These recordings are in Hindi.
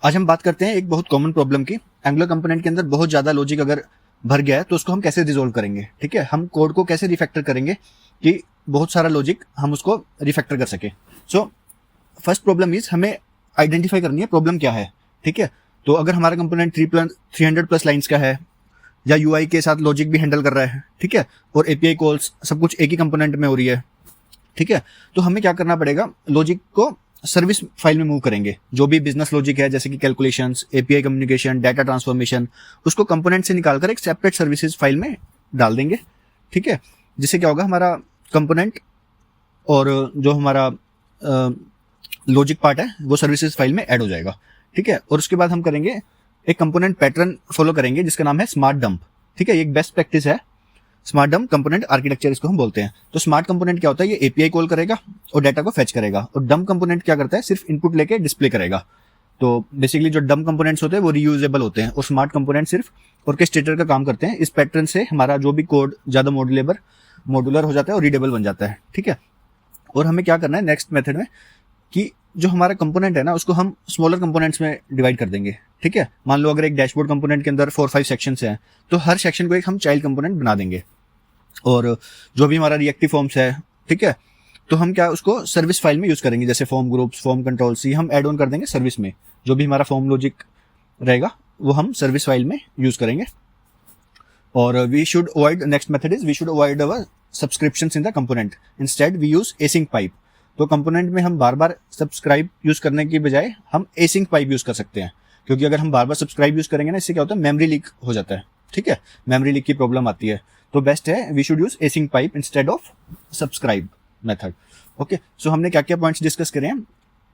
आज हम बात करते हैं एक बहुत कॉमन प्रॉब्लम की। एंगुलर कंपोनेंट के अंदर बहुत ज्यादा लॉजिक अगर भर गया है तो उसको हम कैसे रिजोल्व करेंगे। ठीक है, हम कोड को कैसे रिफैक्टर करेंगे कि बहुत सारा लॉजिक हम उसको रिफैक्टर कर सके। सो फर्स्ट प्रॉब्लम इज हमें आइडेंटिफाई करनी है प्रॉब्लम क्या है। ठीक है, तो अगर हमारा कंपोनेंट 300+ लाइंस का है या यूआई के साथ लॉजिक भी हैंडल कर रहा है, ठीक है, और एपीआई कॉल्स सब कुछ एक ही कंपोनेंट में हो रही है, ठीक है, तो हमें क्या करना पड़ेगा, लॉजिक को सर्विस फाइल में मूव करेंगे। जो भी बिजनेस लॉजिक है जैसे कि calculations, API communication, data transformation, उसको कंपोनेंट से निकालकर एक सेपरेट सर्विसेज फाइल में डाल देंगे। ठीक है, जिससे क्या होगा, हमारा कंपोनेंट और जो हमारा लॉजिक पार्ट है वो सर्विसेज फाइल में ऐड हो जाएगा। ठीक है, और उसके बाद हम करेंगे एक कंपोनेंट पैटर्न फॉलो करेंगे जिसका नाम है स्मार्ट डंप। ठीक है, ये एक बेस्ट प्रैक्टिस है, स्मार्ट डंप कंपोनेंट आर्किटेक्चर इसको हम बोलते हैं। तो स्मार्ट कंपोनेंट क्या होता है, ये एपीआई कॉल करेगा और डाटा को फेच करेगा, और डंप कंपोनेंट क्या करता है, सिर्फ इनपुट लेके डिस्प्ले करेगा। तो बेसिकली जो डंप कंपोनेंट्स होते हैं वो रीयूजेबल होते हैं और स्मार्ट कंपोनेंट सिर्फ ऑर्केस्ट्रेटर का काम करते हैं। इस पैटर्न से हमारा जो भी कोड ज्यादा मॉड्यूलर हो जाता है और रीडेबल बन जाता है। ठीक है, और हमें क्या करना है नेक्स्ट मेथड में कि जो हमारा कंपोनेंट है ना उसको हम स्मॉलर कंपोनेंट्स में डिवाइड कर देंगे। ठीक है, मान लो अगर एक डैशबोर्ड कंपोनेंट के अंदर 4-5 सेक्शंस हैं तो हर सेक्शन को एक हम चाइल्ड कंपोनेंट बना देंगे। और जो भी हमारा रिएक्टिव फॉर्म्स है, ठीक है, तो हम क्या उसको सर्विस फाइल में यूज करेंगे, जैसे फॉर्म ग्रुप्स, फॉर्म कंट्रोल्स, ये हम ऐड ऑन कर देंगे सर्विस में। जो भी हमारा फॉर्म लॉजिक रहेगा वो हम सर्विस फाइल में यूज करेंगे। और we should avoid, next method is we should avoid our subscriptions in the component, instead we use async pipe. तो कंपोनेंट में हम बार बार सब्सक्राइब यूज करने की बजाय हम एसिंक पाइप यूज कर सकते हैं, क्योंकि अगर हम बार बार सब्सक्राइब यूज करेंगे ना, इससे क्या होता है, मेमोरी लीक हो जाता है। ठीक है, मेमोरी लीक की प्रॉब्लम आती है, तो बेस्ट है we should use async pipe instead of subscribe method. Okay, so हमने क्या क्या पॉइंट्स डिस्कस करे हैं।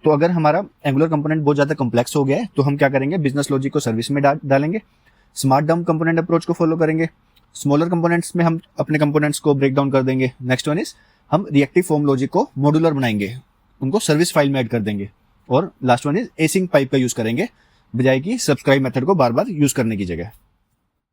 तो अगर हमारा एंगुलर कंपोनेंट बहुत ज्यादा कॉम्प्लेक्स हो गया है तो हम क्या करेंगे, बिजनेस लॉजिक को सर्विस में डालेंगे, स्मार्ट डंप कंपोनेंट अप्रोच को फॉलो करेंगे, स्मॉलर कंपोनेंट्स में हम अपने कंपोनेंट्स को ब्रेक डाउन कर देंगे। नेक्स्ट वन इज हम रिएक्टिव फॉर्म लॉजिक को मॉड्यूलर बनाएंगे, उनको सर्विस फाइल में ऐड कर देंगे, और last one is async pipe का यूज करेंगे बजाय कि सब्सक्राइब मेथड को बार बार यूज करने की जगह।